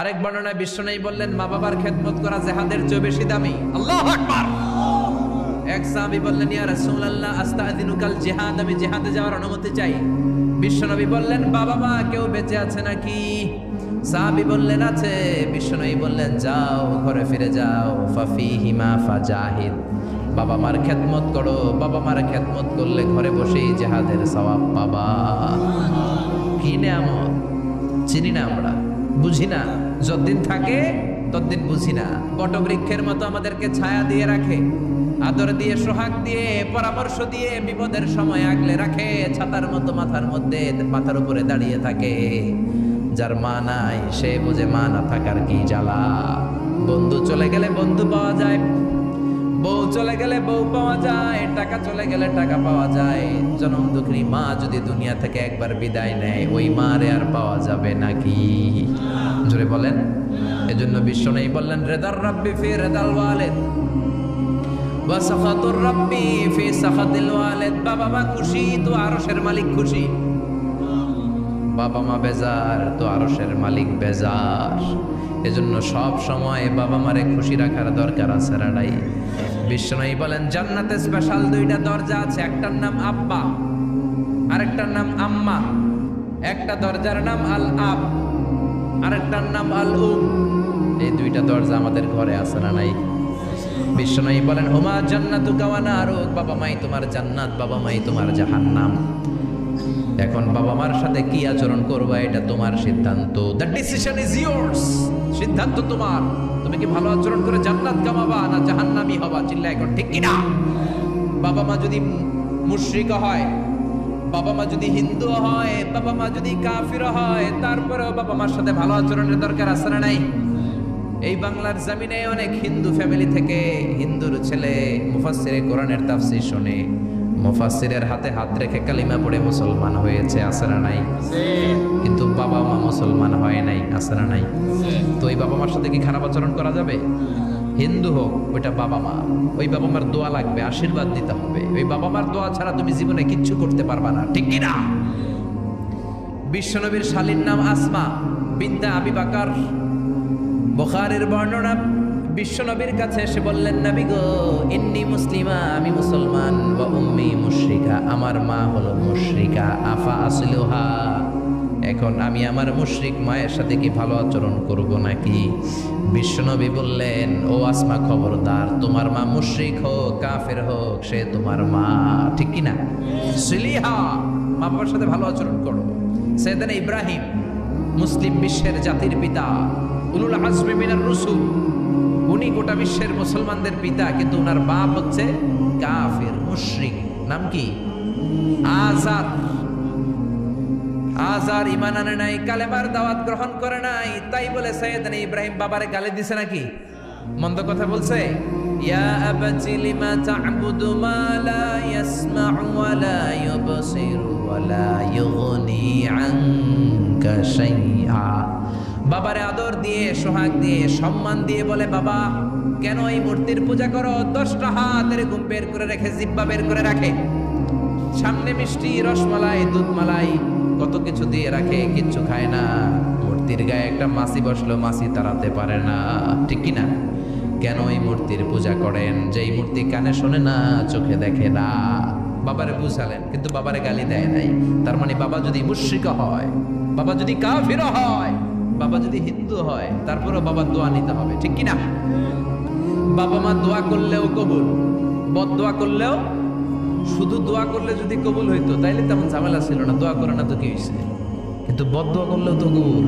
আরেক বর্ণনায় বিশ্বনবী বললেন মা বাবার খেদমত করা জিহাদের চেয়ে বেশি দামি। আল্লাহু আকবার। এক সাহাবী বললেন ইয়া রাসূলুল্লাহ আস্তাযিনুকাল জিহাদ, আমি জিহাদে যাওয়ার অনুমতি চাই। বিশ্বনবী বললেন বাবা মা কেউ বেঁচে আছে নাকি? সাহাবী বললেন আছে। বিশ্বনবী বললেন যাও ঘরে ফিরে যাও, ফাফিহিমা ফাজাহিদ, বাবা মার খেদমত করো। বাবা মার খেদমত করলে ঘরে বসেই জিহাদের সওয়াব পাবা। কি নিয়ামত চিনি না আমরা, বুঝি না। যতদিন থাকে ততদিন বুঝি না। বটবৃক্ষের মতো আমাদেরকে ছায়া দিয়ে রাখে, আদর দিয়ে, সোহাগ দিয়ে, পরামর্শ দিয়ে, বিপদের সময় আগলে রাখে। ছাতার মতো মাথার মধ্যে, মাথার উপরে দাঁড়িয়ে থাকে। যার মা নাই সে বুঝে মা না থাকার কি জ্বালা। বন্ধু চলে গেলে বন্ধু পাওয়া যায়, বউ চলে গেলে বউ পাওয়া যায়, টাকা চলে গেলে টাকা পাওয়া যায়। জনম দুঃখিনী মা যদি দুনিয়া থেকে একবার বিদায় নেয়, ওই মারে আর পাওয়া যাবে নাকি? জোরে বলেন। এজন্য বিশ্বনবী বললেন রেদার রাব্বি ফি রেদাল ওয়ালিদ ওয়া সাখাতুর রাব্বি ফি সাখাতিল ওয়ালিদ। বাবা মা খুশি তো আরশের মালিক খুশি, বাবা মা বেজার তো আরশের মালিক বেজার। এজন্য সব সময় বাবা মারে খুশি রাখার দরকার আছে না নাই? বিশ্বনবী বলেন জান্নাতে স্পেশাল দুইটা দরজা আছে, একটার নাম আব্বা, আরেকটার নাম আম্মা। একটা দরজার নাম আল আব, আরেকটার নাম আল উম। এই দুইটা দরজা আমাদের ঘরে আছে না নাই? বিশ্বনবী বলেন হুমা জান্নাতুকা ওয়া নারুক, বাবা মাই তোমার জান্নাত, বাবা মাই তোমার জাহান্নাম। এখন বাবা মার সাথে কি আচরণ করবা এটা তোমার সিদ্ধান্ত। The decision is years. সিদ্ধান্ত তোমার। তুমি কি ভালো আচরণ করে জান্নাত কামাবা না জাহান্নামী হবা? চিল্লায় এখন ঠিক কিনা? বাবা মা যদি মুশরিক হয়, বাবা মা যদি হিন্দু হয়, বাবা মা যদি কাফির হয়, তারপরেও বাবা মার সাথে ভালো আচরণের দরকার আছে না নাই? এই বাংলার জমিনে অনেক হিন্দু ফ্যামিলি থেকে হিন্দুর ছেলে মুফাসসিরে কোরআনের তাফসীর শুনে মুফাসসিরের হাতে হাত রেখে কালিমা পড়ে মুসলমান হয়েছে, আছে না নাই? কিন্তু বাবা মা মুসলমান হয় নাই, আছে না নাই? তো এই বাবা মার সাথে কি খারাপ আচরণ করা যাবে? হিন্দু হোক, ওইটা বাবা মা, ওই বাবা মার দোয়া লাগবে, আশীর্বাদ দিতে হবে। ওই বাবা মার দোয়া ছাড়া তুমি জীবনে কিচ্ছু করতে পারবা না, ঠিক কি না? বিশ্বনবীর শালীর নাম আসমা বিনতে আবি বকর। বুখারীর বর্ণনা, বিশ্বনবীর কাছে এসে বললেন নবী গো ইন্নী মুসলিমা, আমি মুসলমান, ওয়া উম্মি মুশরিকা, আমার মা হলো মুশরিকা, আফা আসলুহা, এখন আমি আমার মুশরিক মায়ের সাথে কি ভালো আচরণ করব নাকি? বিশ্বনবী বললেন ও আসমা খবরদার, তোমার মা মুশরিক হোক কাফের হোক সে তোমার মা, ঠিক কি না? সিলিহা, মা বাবার সাথে ভালো আচরণ করো। সাইয়েদনা ইব্রাহিম মুসলিম বিশ্বের জাতির পিতা, উলুল আজমি মিনার রসুল, উনি গোটা বিশ্বের মুসলমানদের পিতা, কিন্তু উনার বাপ হচ্ছে কাফের মুশরিক। নাম কি? আজার। আজার ঈমান আনে নাই, কালেমার দাওয়াত গ্রহণ করে নাই, তাই বলে সাইয়েদনা ইব্রাহিম বাবারে গালি দিছে নাকি? মন্দ কথা বলছে? ইয়া আবাতি লিমা তা'বুদু মা লা ইয়াসমা'ু ওয়া লা ইউবসিরু ওয়া লা ইউগনি আনকা শাইআ। বাবারে আদর দিয়ে, সোহাগ দিয়ে, সম্মান দিয়ে বলে বাবা কেন এই মূর্তির পূজা করো? 10টা হাত এরকম বের করে রেখে, জিহ্বা বের করে রাখে, সামনে মিষ্টি, রসমালাই, দুধমালাই, কত কিছু দিয়ে রাখে, কিচ্ছু খায় না। মূর্তির গায়ে একটা মাছি বসলো, মাছি তাড়াতে পারে না, ঠিক কি না? কেন এই মূর্তির পূজা করেন? যে এই মূর্তি কানে শোনে না, চোখে দেখে না। বাবারে বুঝালেন, কিন্তু বাবারে গালি দেয় নাই। তার মানে বাবা যদি মুশরিক হয়, বাবা যদি কাফির হয়, বাবা যদি হিন্দু হয়, তারপরেও বাবা দোয়া নিতে হবে, ঠিক কি না? বাবা মা দোয়া করলেও কবুল, বদ দোয়া করলেও। শুধু দোয়া করলে যদি কবুল হইতো তাইলে তেমন ঝামেলা ছিল না, দোয়া করে না তো কি হয়েছে? কিন্তু বদ দোয়া করলেও তো কবুল।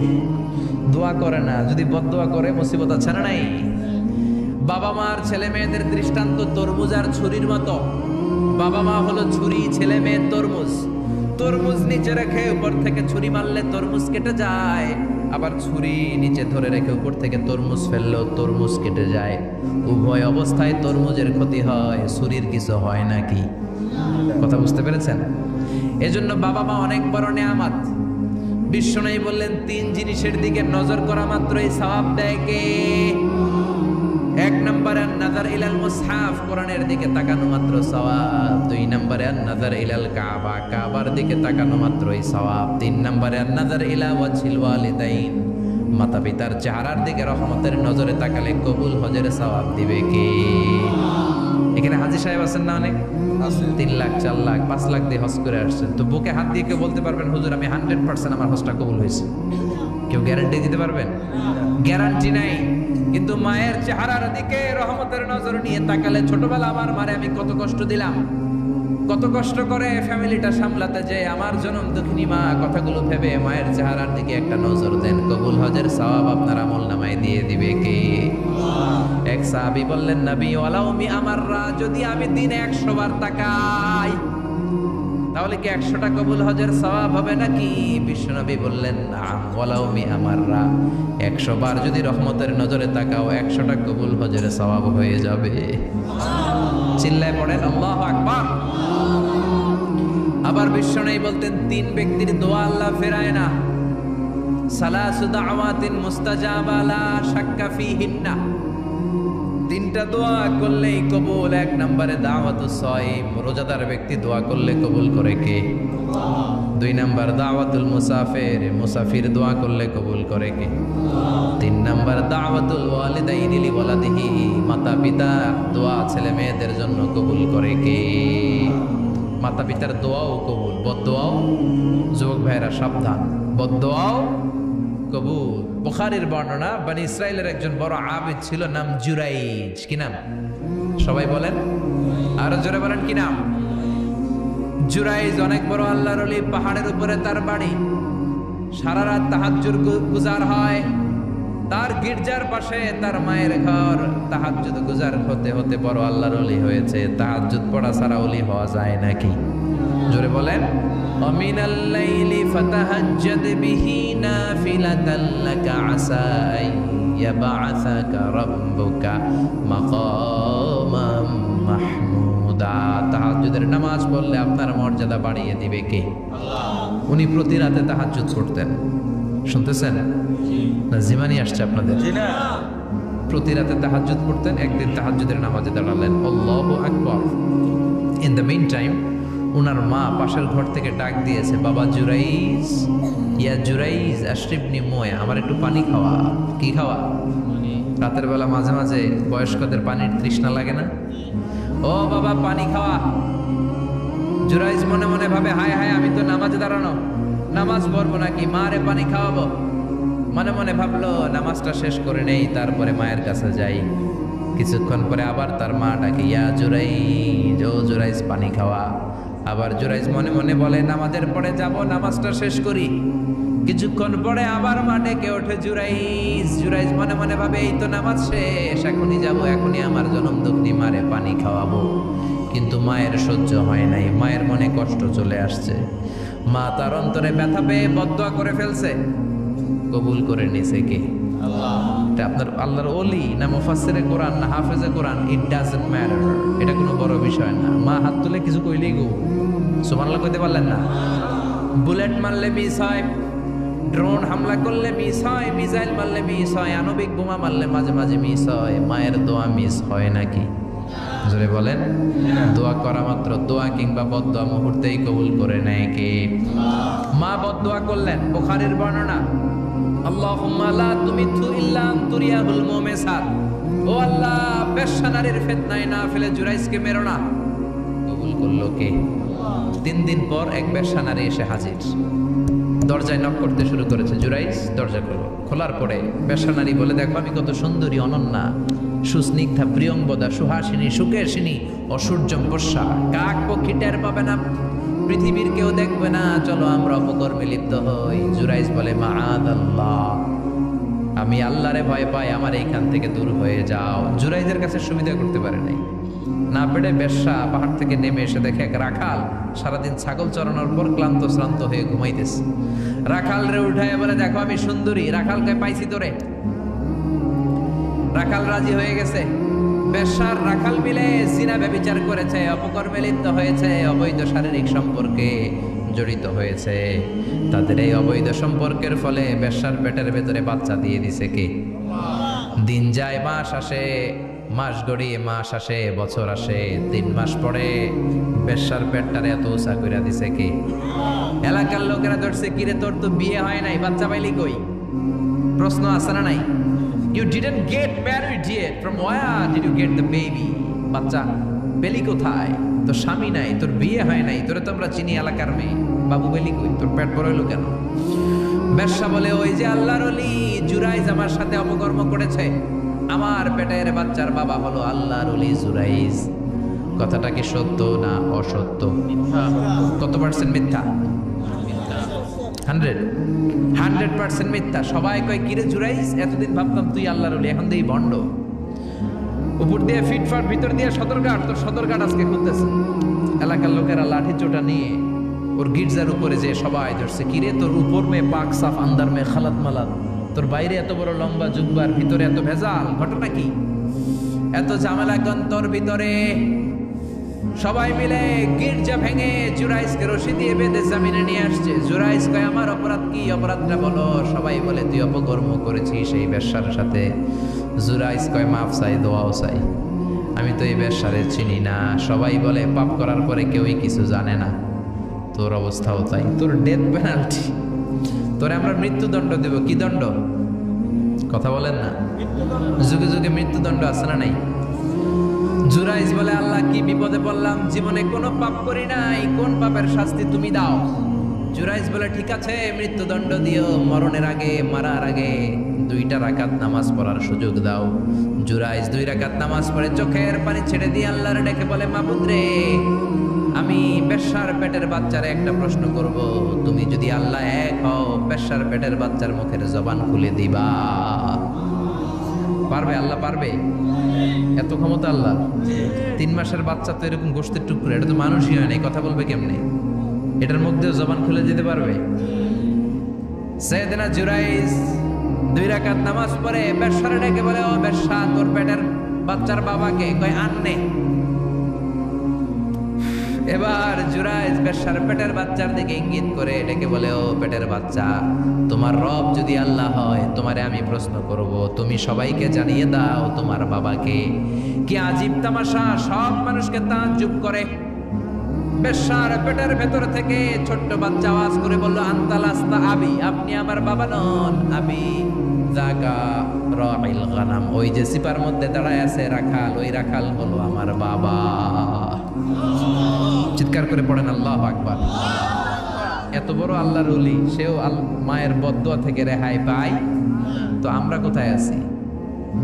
দোয়া করে না, যদি বদ দোয়া করে মুসিবত আছে না নাই? বাবা মার ছেলে মেয়েদের দৃষ্টান্ত তরমুজ আর ছুরির মতো। বাবা মা হলো ছুরি, ছেলে মেয়ে তরমুজ। তরমুজ নিচে রেখে উপর থেকে ছুরি মারলে তরমুজ কেটে যায়, আবার ছুরি নিচে ধরে রেখে উপর থেকে তরমুজ ফেললেও তরমুজ কেটে যায়। উভয় অবস্থায় তরমুজের ক্ষতি হয়, ছুরির কিছু হয় নাকি? কথা বুঝতে পেরেছেন? এজন্য বাবা মা অনেক বড় নেয়ামত। বিশ্বনবী বললেন 3 জিনিসের দিকে নজর করা মাত্রই সওয়াব দেয় কে? 1 নম্বরে নাযার ইলাল মুসহাফ, কোরআনের দিকে তাকানো মাত্র সওয়াব। 2 নম্বরে নাযার ইলাল কাবা, কাবার দিকে তাকানো মাত্রই সওয়াব। 3 নম্বরে নাযার ইলা ওয়াজহিল ওয়ালিদাইন, মাতা পিতার চেহারার দিকে রহমতের নজরে তাকালে কবুল হজের সওয়াব দিবে কে? এখানে হাজী সাহেব আছেন না অনেক? 3 লাখ 4 লাখ 5 লাখ দিয়ে হজ করে আসছেন। তো বুকে হাত দিয়ে কেউ বলতে পারবেন হুজুর আমি 100% আমার হজটা কবুল হয়েছে? কেউ গ্যারান্টি দিতে পারবেন? গ্যারান্টি নাই। কিন্তু মায়ের চেহারার দিকে রহমতের নজর নিয়ে তাকালে, ছোটবেলা আমার মারে আমি কত কষ্ট দিলাম, কত কষ্ট করে ফ্যামিলিটা সামলাতে, যে আমার জনম দুঃখিনী মা, কথাগুলো ভেবে মায়ের চেহারার দিকে একটা নজর দেন, কবুল হজের সওয়াব আপনার আমলনামায় দিয়ে দিবে কে? এক সাহাবী বললেন, নবী ওয়ালাউ মি আমাররা, যদি আমি দিনে 100 বার তাকাই তাহলে কি 100টা কবুল হজের সওয়াব হবে নাকি? বিশ্বনবী বললেন, নাম ওয়ালাউ মি আমাররা, 100 বার যদি রহমতের নজরে তাকাও 100টা কবুল হজের সওয়াব হয়ে যাবে। চিল্লায় পড়েন আল্লাহু আকবার। আবার বিশ্বনবী বলতেন, 3 ব্যক্তির দোয়া আল্লাহ ফেরায় না, সালাসু দাওয়াতিন মুস্তাজাবা লা শাক্কা ফিহিন্না, 3টা দোয়া করলেই কবুল। 1 নম্বরে দাওয়াতুস সাইম, রোজাদার ব্যক্তি দোয়া করলে কবুল করে কে? 2 নম্বর দাওয়াতুল মুসাফির, মুসাফির দোয়া করলে কবুল করে কে? 3 নম্বর দাওয়াতুল ওয়ালিদাইনি লিওয়ালাদিহি, মাতা পিতা দোয়া ছেলে মেয়েদের জন্য কবুল করে কে? মাতা পিতার দোয়াও কবুল, বদদোয়াও, যুবক ভাইরা সাবধান, বদদোয়াও কবুল। বুখারীর বর্ণনা, বনি ইসরাইলের একজন বড় আবিদ ছিল, নাম জুরাইজ। কি নাম? সবাই বলেন, আরো জোরে বলেন, কি নাম? জুরাইজ অনেক বড় আল্লাহর ওলি, পাহাড়ের উপরে তার বাড়ি, সারা রাত তাহাজ্জুদ গুজার হয়। তার গির্জার পাশে তার মায়ের ঘর, তাহাজ্জুদ গুজার হতে হতে বড় আল্লাহর ওলি হয়েছে। তাহাজ্জুদ পড়া ছাড়া ওলি হওয়া যায় নাকি? জোরে বলেন। ওয়ামিনাল লাইলি ফাতাহাজ্জাদ বিহি নাফিলাতান লাকা আসা ইয়াবআসাকা রাব্বুকা মাকামাম মাহমুদা। তাহাজ্জুদের নামাজ পড়লে আপনার মর্যাদা বাড়িয়ে দিবে কে? আল্লাহ। উনি প্রতি রাতে তাহাজ্জুদ পড়তেন। শুনতেছেন না? জিমানি আসছে আপনাদের? প্রতি রাতে তাহাজ্জুদ পড়তেন। একদিন তাহাজ্জুদের নামাজে দাঁড়ালেন, আল্লাহু আকবার। ইন দ্য মিন টাইম উনার মা পাশের ঘর থেকে ডাক দিয়েছে, বাবা জুরাইজ, ইয়া জুরাইজ আশরিবনি মুয়া, আমার একটু পানি খাওয়া। কি খাওয়া? রাতের বেলা মাঝে মাঝে বয়স্কদের পানির তৃষ্ণা লাগে না? ও বাবা পানি খাওয়া। জুরাইজ মনে মনে ভাবে, হায় হায়, আমি তো নামাজে দাঁড়ানো, নামাজ পড়বো নাকি, মারে পানি খাওয়াবো। মনে মনে ভাবলো নামাজটা শেষ করে নেই, তারপরে মায়ের কাছে যাই। কিছুক্ষণ পরে আবার তার মা ডাকে, ইয়া জুরাইজ, ও জুরাইজ পানি খাওয়া। আবার জুরাইজ মনে মনে বলে, নামাজের পরে যাব, নামাজটা শেষ করি। কিছুক্ষণ পরে আবার মা ডেকে ওঠে, জুরাইজ। জুরাইজ মনে মনে ভাবে, এই তো নামাজ শেষ, এখনই যাব, এখনই আমার জনম দুঃখিনী মারে পানি খাওয়াবো। কিন্তু মায়ের সহ্য হয় নাই, মায়ের মনে কষ্ট চলে আসছে। মা তার অন্তরে ব্যথা পেয়ে বদদোয়া করে ফেলছে। কবুল করে নিছে কে? আল্লাহ। এটা আপনার আল্লাহর ওলি না মুফাসসিরে কোরআন না হাফেজে কোরআন, ইট ডাজন্ট ম্যাটার, এটা কোনো বড় বিষয় না। মা হাত তুলে কিছু কইলেই গো সুবহানাল্লাহ কইতে পারলেন না? বুলেট মারলে মিস হয়, ড্রোন হামলা করলে মিস হয়, মিসাইল মারলে মিস হয়, আণবিক বোমা মারলে মাঝে মাঝে মিস হয়। মায়ের দোয়া মিস হয় নাকি? জোরে বলেন। দোয়া করা মাত্র, দোয়া কিংবা বদদোয়া মুহূর্তেই কবুল করে নেয় কে? মা বদদোয়া করলেন। বুখারীর বর্ণনা, আল্লাহুম্মা লা তুমিতু ইল্লা আন তুরিয়াহুল মুমিসাত, ও আল্লাহ বেশ্যা নারীর ফিতনায় না ফেলে জুরাইজকে মেরো না। কবুল করলো কে? 3 দিন পর এক বেশ্যা নারী এসে হাজির, দরজায় নক করতে শুরু করেছে। জুরাইজ দরজা খোলার পরে বেশ্যা নারী বলে, দেখো আমি কত সুন্দরী, অনন্যা, সুস্নিগ্ধা, প্রিয়ংবদা, সুহাসিনী, সুকেশিনী, অসূর্যম বর্ষা, কাক পক্ষী টের পাবে না, পৃথিবীর কেউ দেখবে না, চলো আমরা অপকর্মে লিপ্ত হই। জুরাইজ বলে, মাআদাল্লাহ, আমি আল্লাহরে ভয় পাই, আমার এইখান থেকে দূর হয়ে যাও। জুরাইজের কাছে সুবিধা করতে পারে নাই, না পেরে বেশ্যা পাহাড় থেকে নেমে এসে দেখে এক রাখাল সারাদিন ছাগল চড়ানোর পর ক্লান্ত শ্রান্ত হয়ে ঘুমাইতেছে। রাখাল রে উঠায় বলে, দেখো আমি সুন্দরী। রাখালকে পাইছি তোরে। রাখাল রাজি হয়ে গেছে। বেশ্যার রাখাল মিলে জিনা ব্যভিচার করেছে, অপকর্মে লিপ্ত হয়েছে, অবৈধ শারীরিক সম্পর্কে জড়িত হয়েছে। তাদের এই অবৈধ সম্পর্কের ফলে বেশ্যার পেটের ভেতরে বাচ্চা দিয়ে দিছে কে? দিন যায়, মাস আসে, মাস গড়িয়ে মাস আসে, বছর আসে, 3 মাস পরে বেশ্যার পেটটারে এত উঁচা কইরা দিছে কে? এলাকার লোকেরা ধরছে, কিরে তোর তো বিয়ে হয় নাই, বাচ্চা পাইলি কই? প্রশ্ন আছে না নাই? You didn't get married yet. From where did you get the baby? বাচ্চা বেলি কোথায়? তোর স্বামী নাই, তোর বিয়ে হয় নাই, তোরে তো আমরা চিনি এলাকার মেয়ে। বাবু বেলি কই? তোর পেট বড় হইলো কেন? বেশ্যা বলে, ওই যে আল্লাহর ওলি জুরাইজ আমার সাথে অপকর্ম করেছে, আমার পেটের বাচ্চার বাবা হলো আল্লাহর ওলি জুরাইজ। কথাটা কি সত্য না অসত্য? কত পার্সেন্ট মিথ্যা? 100% মিথ্যা। সবাই কয়, কিরে জুরাইজ, এতদিন ভাবতাম তুই আল্লাহর ওলি, এখন দিই ভণ্ড। উপর দিয়ে ফিটফাট, ভিতর দিয়ে সদরঘাট। তোর সদরঘাট আজকে খুলতেছে। এলাকার লোকেরা লাঠি চোটা নিয়ে ওর গির্জার উপরে যে সবাই ধরছে, কিরে তোর উপর মে পাক সাফ, আন্দার মে খালাত মালাত, তোর বাইরে এত বড় লম্বা জুব্বার, ভিতরে এত ভেজাল, ঘটনা কি? এত ঝামেলা কেন তোর ভিতরে? সবাই মিলে গির্জা ভেঙে জুরাইজকে রশি দিয়ে বেঁধে জামিনে নিয়ে আসছে। জুরাইজ কয়, আমার অপরাধ কি? অপরাধটা বলো। সবাই বলে, তুই অপকর্ম করেছিস সেই বেশ্যার সাথে। জুরাইজ কয়, মাফ চাই, দোয়াও চাই, আমি তো এই বেশ্যারে চিনি না। সবাই বলে, পাপ করার পরে কেউই কিছু জানে না, তোর অবস্থাও তাই, তোর ডেথ পেনাল্টি, তোরে আমরা মৃত্যুদণ্ড দেব। কি দণ্ড? কথা বলেন না? যুগে যুগে মৃত্যুদণ্ড আছে না নাই? জুরাইজ বলে, আল্লাহ কি বিপদে পড়লাম, জীবনে কোনো পাপ করি নাই, কোন পাপের শাস্তি তুমি দাও? জুরাইজ বলে, ঠিক আছে, মৃত্যুদণ্ড দিও, মরণের আগে, মারার আগে 2 রাকাত নামাজ পড়ার সুযোগ দাও। জুরাইজ 2 রাকাত নামাজ পড়ে চোখের পানি ছেড়ে দিয়ে আল্লাহর ডেকে বলে, মাবুদ রে, আমি বেশ্যার পেটের বাচ্চারে একটা প্রশ্ন করব, তুমি যদি আল্লাহ এক হও, বেশ্যার পেটের বাচ্চার মুখের জবান খুলে দিবা। পারবে? আল্লাহ পারবে? এত ক্ষমতা আল্লাহ। 3 মাসের বাচ্চা তো এরকম গোশতের টুকরো, এটা তো মানুষই হয় না, কথা বলবে কেমনে? এটার মধ্যে জবান খুলে দিতে পারবে? সাইয়েদনা জুরাইজ 2 রাকাত নামাজ পড়ে বেশ্যার ডেকে বলে, ও বেশ্যা, তোর পেটের বাচ্চার বাবাকে? কয়, আননে। এবার জুরাইজ বেশ্যার পেটের বাচ্চার দিকে ইঙ্গিত করে ডেকে বলে, ও পেটের বাচ্চা, তোমার রব যদি আল্লাহ হয়, তোমারে আমি প্রশ্ন করব, তুমি সবাইকে জানিয়ে দাও তোমার বাবাকে। কি আজীব তামাশা, সব মানুষকে তাজ্জুব করে। বেশ্যার পেটের ভেতর থেকে ছোট্ট বাচ্চা আওয়াজ করে বলল, আনতালাস্তা আবি, আপনি আমার বাবা নন। আবি জাকা রাইল গানাম, ওই যে সিপার মধ্যে দাঁড়ায় আছে রাখাল, ওই রাখাল হলো আমার বাবা। চিৎকার করে পড়েন আল্লাহু আকবার। এত বড় আল্লাহর ওলি, সেও মায়ের বদদুয়া থেকে রেহাই পায়। তো আমরা কোথায় আছি?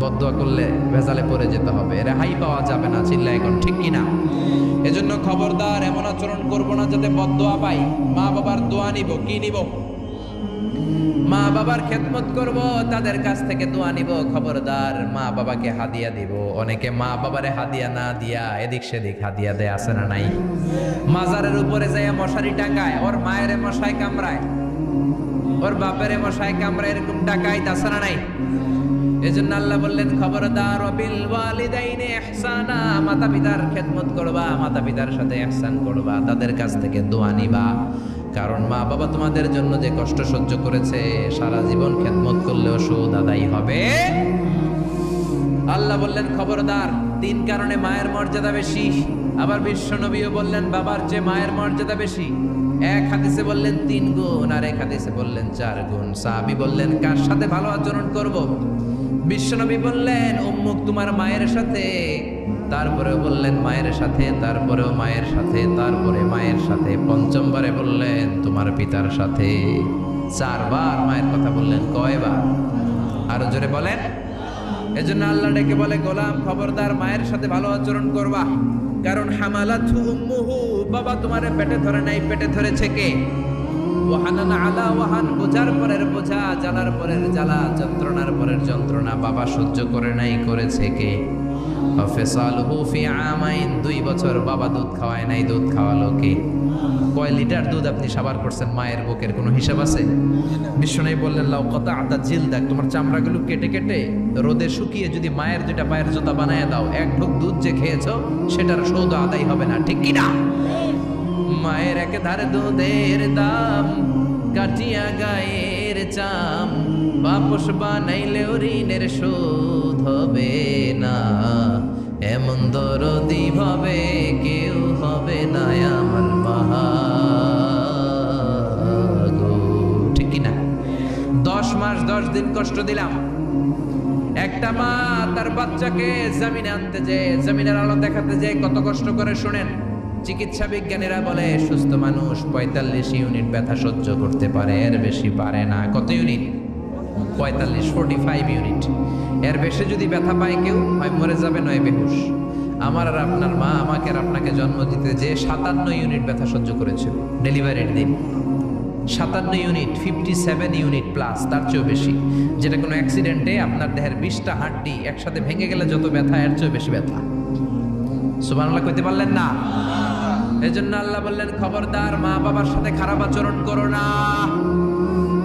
বদদুয়া করলে ভেজালে পড়ে যেতে হবে, রেহাই পাওয়া যাবে না। চিল্লা এখন, ঠিক কিনা? এজন্য খবরদার, এমন আচরণ করবো না যাতে বদদুয়া পাই। মা বাবার দোয়া নিব। কি নিব? মা বাবার খেদমত করব, তাদের কাছ থেকে দোয়া নিব। খবরদার, মা বাবাকে হাদিয়া দিব। অনেকে মা বাবারে হাদিয়া না দিয়া এদিক সেদিক হাদিয়া দেয়, আছে না নাই? মাজারের উপরে যাইয়া মশারি টাঙ্গায়, ওর মায়ের মশায় কামড়ায়, ওর বাপের মশায় কামড়ায়, এরকম ডাকাইত, আছে না নাই? এজন্য আল্লাহ বললেন, খবরদার, ওয়াবিল ওয়ালিদাইনি ইহসানা, মাতা পিতার খেদমত করবা, মাতা পিতার সাথে ইহসান করবা, তাদের কাছ থেকে দোয়া নিবা। কারণ মা বাবা তোমাদের জন্য যে কষ্ট সহ্য করেছে, সারা জীবন খেদমত করলেও সুদ আদায় হবে। আল্লাহ বললেন, খবরদার, 3 কারণে মায়ের মর্যাদা বেশি। আবার বিশ্ব নবীও বললেন, বাবার চেয়ে মায়ের মর্যাদা বেশি। এক হাদিসে বললেন 3 গুণ, আর এক হাদিসে বললেন 4 গুণ। সাহাবী বললেন, কার সাথে ভালো আচরণ করব? বিশ্বনবী বললেন, উম্মুক, তোমার মায়ের সাথে। তারপরেও বললেন মায়ের সাথে, তারপরেও মায়ের সাথে, তারপরে মায়ের সাথে, পঞ্চমবারে বললেন তোমার পিতার সাথে। 4 বার মায়ের কথা বললেন। কয়বার? আরো জোরে বলেন। এজন্য আল্লাহ ডেকে বলে, গোলাম, খবরদার, মায়ের সাথে ভালো আচরণ করবা। কারণ হামালাতহু উম্মুহু, বাবা তোমারে পেটে ধরে নাই, পেটে ধরেছে কে? ওয়াহানান আলা ওয়াহান, বোঝার পরের বোঝা, জ্বালার পরের জ্বালা, যন্ত্রণার পরের যন্ত্রণা বাবা সহ্য করে নাই, করেছে কে? ফিসালুহু ফি আমাইন, 2 বছর বাবা দুধ খাওয়ায় নাই, দুধ খাওয়ালো কে? কয় লিটার দুধ আপনি সাবার করছেন মায়ের বুকের, কোনো হিসাব আছে? বিশ্বনবী বললেন, লাউ কাতা'তা জিলদাক, তোমার চামড়াগুলো কেটে কেটে রোদে শুকিয়ে যদি মায়ের 2টা পায়ের জুতা বানায় দাও, 1 ঢোক দুধ যে খেয়েছো সেটার সৌদ আদায় হবে না, ঠিক কি না? মায়ের এক ধারে দুধের দাম, কাটিয়া গায়ের চাম, বাপস বানাইলেও ঋণের শোধ হবে না। এমন দরদি ভাবে কেউ হবে না আমার মা গো, ঠিক কিনা? 10 মাস 10 10 দিন কষ্ট দিলাম। একটা মা তার বাচ্চাকে জমিনে আনতে যে জমিনের আলো দেখাতে যে কত কষ্ট করে, শুনেন। চিকিৎসা বিজ্ঞানীরা বলে সুস্থ মানুষ 45 ইউনিট ব্যথা সহ্য করতে পারে, এর বেশি পারে না। কত ইউনিট? 45 ইউনিট। এর বেশি যদি ব্যথা পায় কেউ, হয় মরে যাবে নয় বেহুশ। আমার আর আপনার মা আমাকে আর আপনাকে জন্ম দিতে যে 57 ইউনিট ব্যথা সহ্য করেছিল ডেলিভারির দিন। 57 ইউনিট, 57 ইউনিট প্লাস, তার চেয়েও বেশি। যেটা কোনো অ্যাক্সিডেন্টে আপনার দেহের 20টা হাড্ডি একসাথে ভেঙে গেলে যত ব্যথা, এর চেয়েও বেশি ব্যথা। সুবহানাল্লাহ কইতে পারলেন না? এই জন্য আল্লাহ বললেন, খবরদার মা বাবার সাথে খারাপ আচরণ করো না।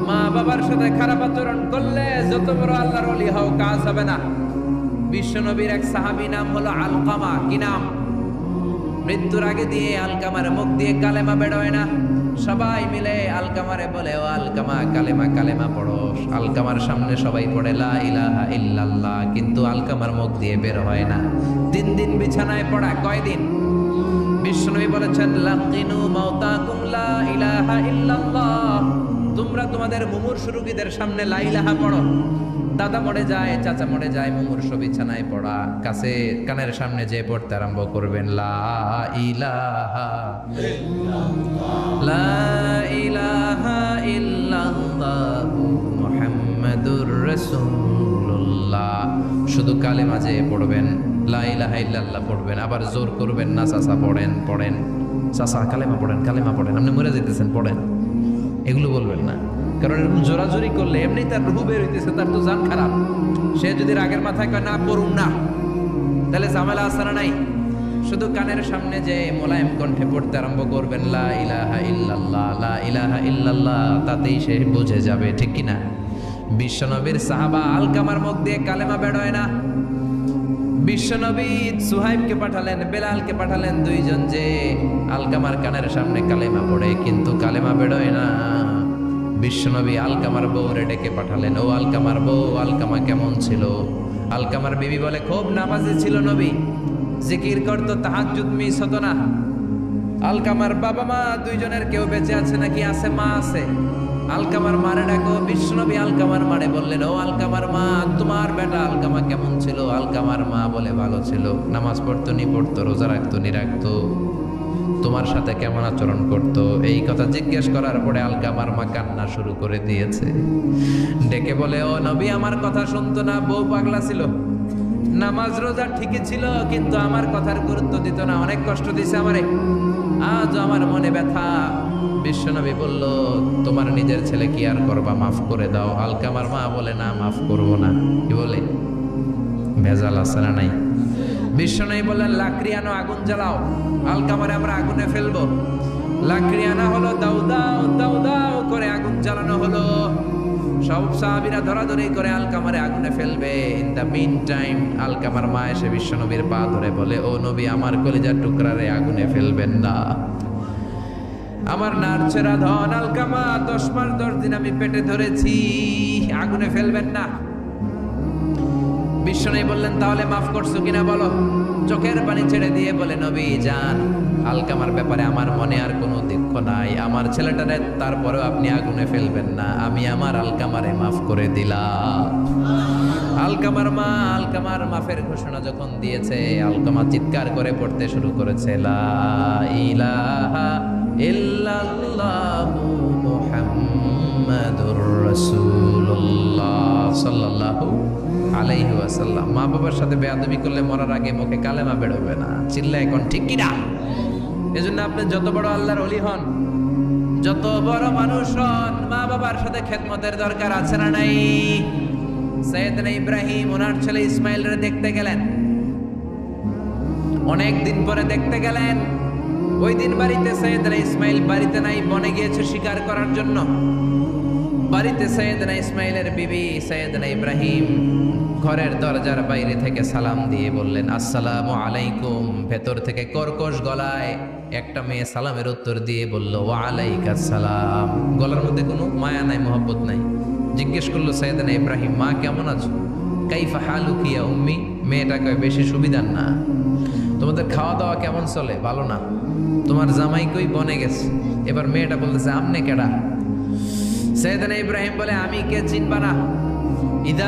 মা বাবার সাথে খারাপ আচরণ করলে যত বড় আল্লাহর ওলি হও, কাজ হবে না। বিশ্বনবীর এক সাহাবী নাম হলো আলকামা। কি নাম? মৃত্যুর আগে দিয়ে আলকামার মুখ দিয়ে কালেমা বেরোয় না। সবাই মিলে আলকামারে বলে, ও আলকামা কালেমা কালেমা পড়ো। আলকামার সামনে সবাই পড়ে লা ইলাহা ইল্লাল্লাহ, কিন্তু আলকামার মুখ দিয়ে বের হয় না। 3 দিন বিছানায় পড়া। কয়দিন? বিশ্বনবী বলেছেন, লাকিনু মাউতাকুম লা ইলাহা ইল্লাল্লাহ। তোমরা তোমাদের মুমূর্ষু রোগীদের সামনে লা ইলাহা পড়ো। দাদা মরে যায়, চাচা মরে যায়, মুমূর্ষু বিছানায় পড়া, কাছে কানের সামনে যে পড়তে আরম্ভ করবেন, লা ইলাহা লা ইলাহা ইল্লাল্লাহ মুহাম্মাদুর রাসূলুল্লাহ। শুধু কালেমা যে পড়বেন, লা ইলাহা ইল্লাল্লাহ পড়বেন, আবার জোর করবেন না, চাচা পড়েন চাচা কালেমা পড়েন, আপনি মরে যেতেছেন, পড়েন, এগুলো বলবেন না। কারণ এরকম জোরাজোরি করলে এমনি তার রুহু বের হইতেছে, তার তো জান খারাপ। সে যদি রাগের মাথায় কয় না পড়ুন না, তাহলে ঝামেলা আছে না নাই? শুধু কানের সামনে যে মোলায়েম কণ্ঠে পড়তে আরম্ভ করবেন, লা ইলাহা ইল্লাল্লাহ লা ইলাহা ইল্লাল্লাহ, তাতেই সে বুঝে যাবে, ঠিক কিনা? বিশ্বনবীর সাহাবা আলকামার মুখ দিয়ে কালেমা বেরোয় না। বিশ্বনবী সুহাইবকে পাঠালেন, বেলালকে পাঠালেন, দুইজন যে আলকামার কানের সামনে কালেমা পড়ে, কিন্তু কালেমা বেরোয় না। বিশ্বনবী আলকামার বউরে ডেকে পাঠালেন, ও আলকামার বউ, আলকামা কেমন ছিল? আলকামার বিবি বলে, খুব নামাজি ছিল নবী, জিকির করতো, তাহাজ্জুদ মিস হতো না। আলকামার বাবা মা দুইজনের কেউ বেঁচে আছে নাকি? আছে, মা আছে। আলকামার মারে ডাকো। বিশ্বনবী আলকামার মারে বললেন, ও আলকামার মা, তোমার বেটা আলকামা কেমন ছিল? আলকামার মা বলে, ভালো ছিল, নামাজ পড়তো নি পড়তো, রোজা রাখতো নি রাখতো, তোমার সাথে কেমন আচরণ করতো? এই কথা জিজ্ঞেস করার পরে আলকামার মা কান্না শুরু করে দিয়েছে। ডেকে বলে, ও নবী, আমার কথা শুনতো না, বউ পাগলা ছিল, নামাজ রোজা ঠিকই ছিল, কিন্তু আমার কথার গুরুত্ব দিত না, অনেক কষ্ট দিছে আমারে, আজ আমার মনে ব্যথা। বিশ্বনবী বলল, তোমার নিজের ছেলে কি আর করবা, মাফ করে দাও। আলকামার মা বলে, না, মাফ করব না। কি বলে? ভেজাল আছে না নাই? বিশ্বনবী বললেন, লাকড়ি আনো, আগুন জ্বালাও, আলকামারে আমরা আগুনে ফেলবো। লাকড়ি আনা হলো, দাও দাও দাও দাও করে আগুন জ্বালানো হলো। সব সাহাবীরা ধরাধরি করে আলকামারে আগুনে ফেলবে। ইন দ্য মিন টাইম আলকামার মা এসে বিশ্বনবীর পা ধরে বলে, ও নবী, আমার কলিজার টুকরারে আগুনে ফেলবেন না, আমার নারছেরা ধন আলকামা, 10 মাস 10 দিন আমি পেটে ধরেছি, আগুনে ফেলবেন না। বিশ্বনবী বললেন, তাহলে মাফ করছো কিনা বলো। চোখের পানি ছেড়ে দিয়ে বলে, নবী যান, আলকামার ব্যাপারে আমার মনে আর কোনো দুঃখ নাই, আমার ছেলেটারে তারপরেও আপনি আগুনে ফেলবেন না, আমি আমার আলকামারে মাফ করে দিলাম। আলকামার মা আলকামার মাফের ঘোষণা যখন দিয়েছে, আলকামা চিৎকার করে পড়তে শুরু করেছে, লা ইলাহা ইল্লাল্লাহু মুহাম্মাদুর রাসূলুল্লাহ সাল্লাল্লাহু আলাইহি ওয়াসাল্লাম। মা বাবার সাথে বেয়াদবি করলে মরার আগে মুখে কালেমা বেরোবে না। চিল্লা এখন ঠিক কি না? এজন্য আপনি যত বড় আল্লাহর ওলি হন, যত বড় মানুষ হন, মা বাবার সাথে খেদমতের দরকার আছে না নাই? সাইয়েদনা ইব্রাহিম ওনার ছেলে ইসমাইলরে দেখতে গেলেন, অনেক দিন পরে দেখতে গেলেন। ওই দিন বাড়িতে সাইয়েদনা ইসমাইল বাড়িতে নাই, বনে গিয়েছে শিকার করার জন্য। বাড়িতে সাইয়েদনা ইসমাইলের বিবি সাইয়েদনা ইব্রাহিম ঘরের দরজার বাইরে থেকে সালাম দিয়ে বললেন, আসসালামু আলাইকুম। ভেতর থেকে কর্কশ গলায় একটা মেয়ে সালামের উত্তর দিয়ে বলল, ওয়া আলাইকাস সালাম। গলার মধ্যে কোনো মায়া নাই, মহব্বত নাই। জিজ্ঞেস করলো সাইয়েদনা ইব্রাহিম, মা কেমন আছো? কাইফা হালুকি ইয়া উম্মি। মেয়েটা কয়, বেশি সুবিধার না, তোমাদের খাওয়া দাওয়া কেমন চলে? ভালো না। তোমার জামাই কই? বনে গেছে। এবার মেয়েটা বলতেছে, আমনে কেডা? সাইয়েদনা ইব্রাহিম বলে, আমি কে চিনবা না? ইদা